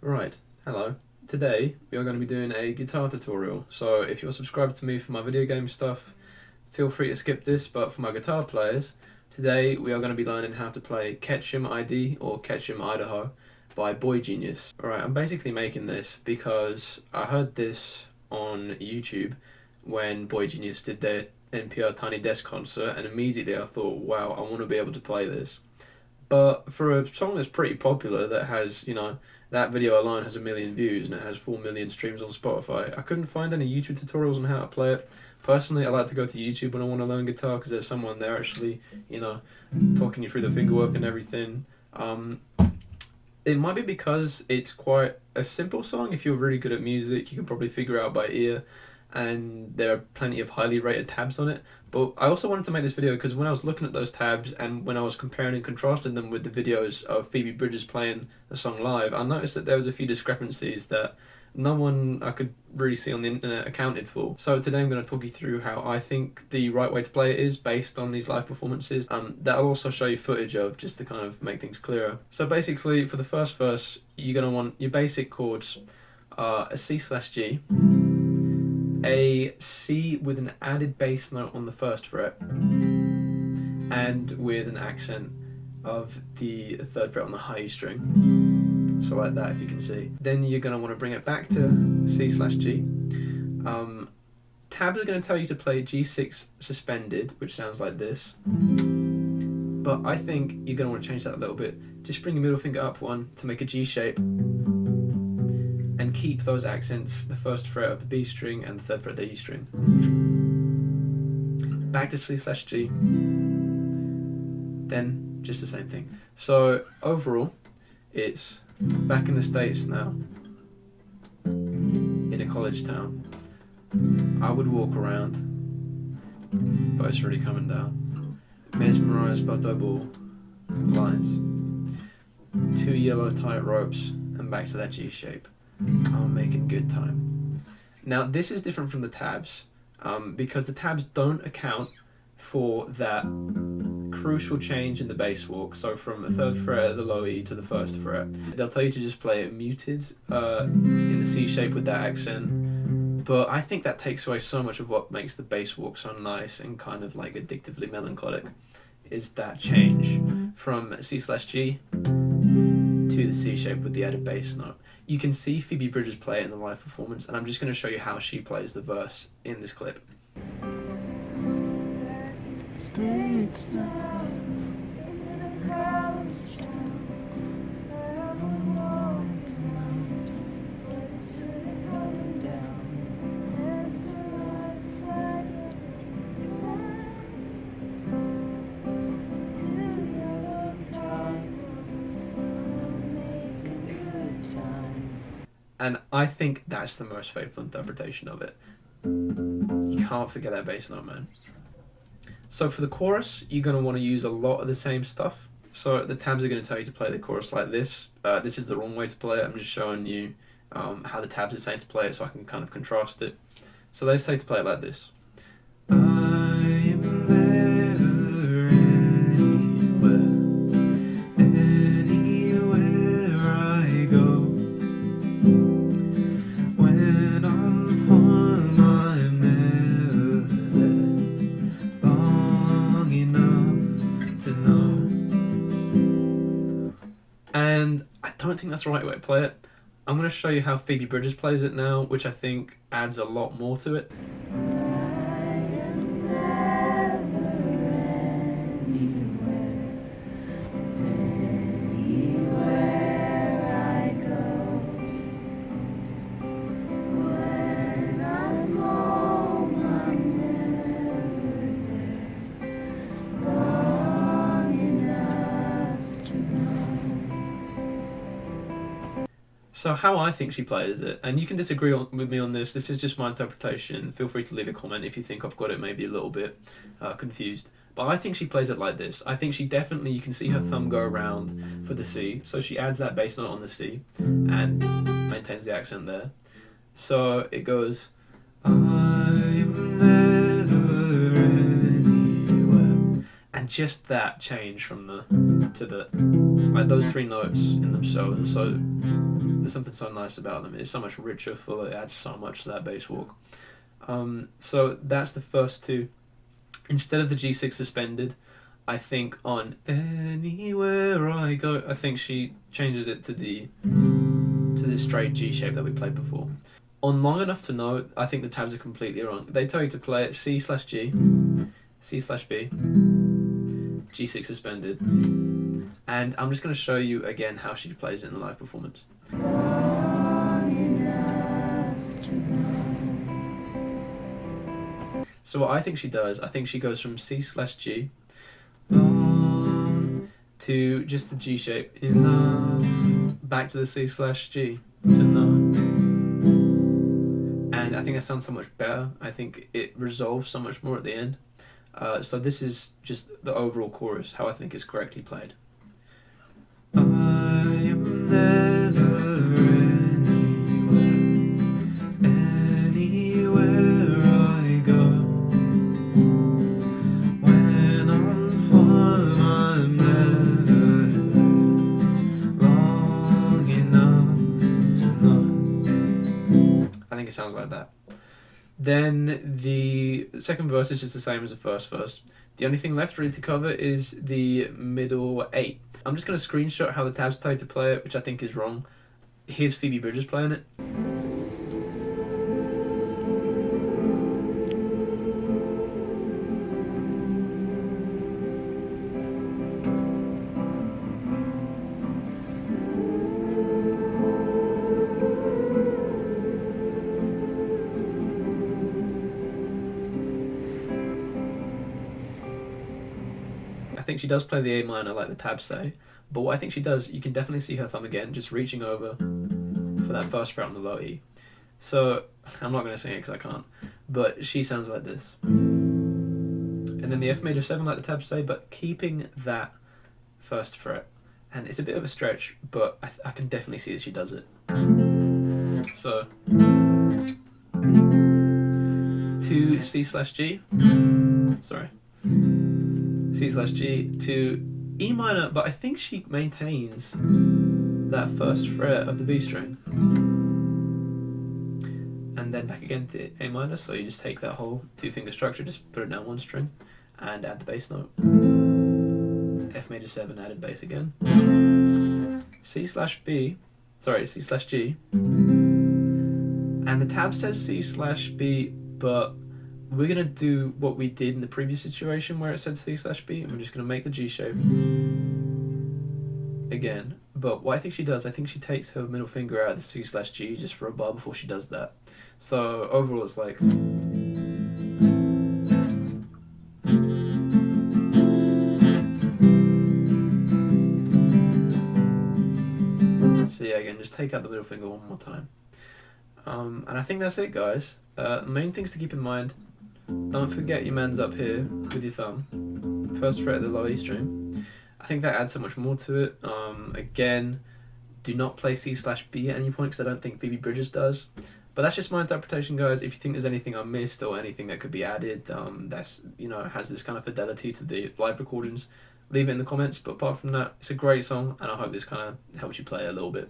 Right, hello. Today we are going to be doing a guitar tutorial, so if you're subscribed to me for my video game stuff, feel free to skip this, but for my guitar players, today we are going to be learning how to play Ketchum ID or Ketchum Idaho by Boygenius. Alright, I'm basically making this because I heard this on YouTube when Boygenius did their NPR Tiny Desk concert, and immediately I thought, wow, I want to be able to play this. But for a song that's pretty popular, that has, that video alone has 1 million views and it has 4 million streams on Spotify, I couldn't find any YouTube tutorials on how to play it. Personally, I like to go to YouTube when I want to learn guitar because there's someone there actually, talking you through the fingerwork and everything. It might be because it's quite a simple song. If you're really good at music, you can probably figure it out by ear, and there are plenty of highly rated tabs on it. But I also wanted to make this video because when I was looking at those tabs and when I was comparing and contrasting them with the videos of Phoebe Bridgers playing the song live, I noticed that there was a few discrepancies that no one I could really see on the internet accounted for. So today I'm going to talk you through how I think the right way to play it is based on these live performances. That'll also show you footage of, just to kind of make things clearer. So basically, for the first verse, you're going to want your basic chords, a C/G, a C with an added bass note on the first fret, and with an accent of the third fret on the high E string. So like that, if you can see. Then you're going to want to bring it back to C/G. Tabs are going to tell you to play G6 suspended, which sounds like this. But I think you're going to want to change that a little bit. Just bring your middle finger up one to make a G shape, and keep those accents, the first fret of the B string and the third fret of the E string. Back to C/G. Then just the same thing. So overall, it's back in the States now, in a college town. I would walk around, but it's really coming down. Mesmerized by double lines. 2 yellow tight ropes, and back to that G shape. I'm making good time. Now this is different from the tabs, because the tabs don't account for that crucial change in the bass walk, so from the third fret of the low E to the first fret. They'll tell you to just play it muted in the C shape with that accent, but I think that takes away so much of what makes the bass walk so nice and kind of like addictively melancholic, is that change from C/G to the C shape with the added bass note. You can see Phoebe Bridgers play it in the live performance, and I'm just going to show you how she plays the verse in this clip. States now, in a college town, I'm walking out, it's really coming down, mesmerized by the 2 yellow tires, I'm making good time. And I think that's the most faithful interpretation of it. You can't forget that bass note, man. So for the chorus, you're going to want to use a lot of the same stuff. So the tabs are going to tell you to play the chorus like this. This is the wrong way to play it. I'm just showing you how the tabs are saying to play it so I can kind of contrast it. So they say to play it like this. I am never anywhere I go. When I'm home, I'm never long enough to know. And I don't think that's the right way to play it. I'm going to show you how Phoebe Bridgers plays it now, which I think adds a lot more to it. So how I think she plays it, and you can disagree with me on this is just my interpretation. Feel free to leave a comment if you think I've got it maybe a little bit confused. But I think she plays it like this. I think she definitely, you can see her thumb go around for the C, so she adds that bass note on the C and maintains the accent there. So it goes, I'm never anywhere. And just that change from the to the, like those 3 notes in themselves are so There's something so nice about them. It's so much richer, fuller. It adds so much to that bass walk. So that's the first two. Instead of the G6 suspended, I think on Anywhere I Go, I think she changes it to the straight G shape that we played before. On Long Enough to Know, I think the tabs are completely wrong. They tell you to play it C/G, C/B, G6 suspended, and I'm just going to show you again how she plays it in the live performance. So what I think she does, I think she goes from C/G to just the G shape, enough, back to the C/G to no. And I think that sounds so much better. I think it resolves so much more at the end. So this is just the overall chorus, how I think it's correctly played. I am never anywhere I go. When I'm home, I'm never long enough to know. I think it sounds like that. Then the second verse is just the same as the first verse. The only thing left really to cover is the middle 8. I'm just going to screenshot how the tabs tell you to play it, which I think is wrong. Here's Phoebe Bridgers playing it. I think she does play the A minor like the tabs say, but what I think she does, you can definitely see her thumb again just reaching over for that first fret on the low E. So I'm not going to sing it because I can't, but she sounds like this. And then the F major 7 like the tabs say, but keeping that first fret. And it's a bit of a stretch, but I can definitely see that she does it. So to C/G, sorry. C/G to E minor, but I think she maintains that first fret of the B string. And then back again to A minor, so you just take that whole 2-finger structure, just put it down one string, and add the bass note. F major 7 added bass again. C/G, and the tab says C/B, but we're going to do what we did in the previous situation where it said C/B, and we're just going to make the G shape again. But what I think she does, I think she takes her middle finger out of the C/G just for a bar before she does that. So overall it's like... So yeah, again, just take out the middle finger one more time. And I think that's it, guys. Main things to keep in mind: don't forget your man's up here with your thumb, first fret of the low E string. I think that adds so much more to it. Again, do not play C/B at any point because I don't think Phoebe Bridgers does. But that's just my interpretation, guys. If you think there's anything I missed or anything that could be added, that's, you know, has this kind of fidelity to the live recordings, leave it in the comments. But apart from that, it's a great song, and I hope this kind of helps you play it a little bit.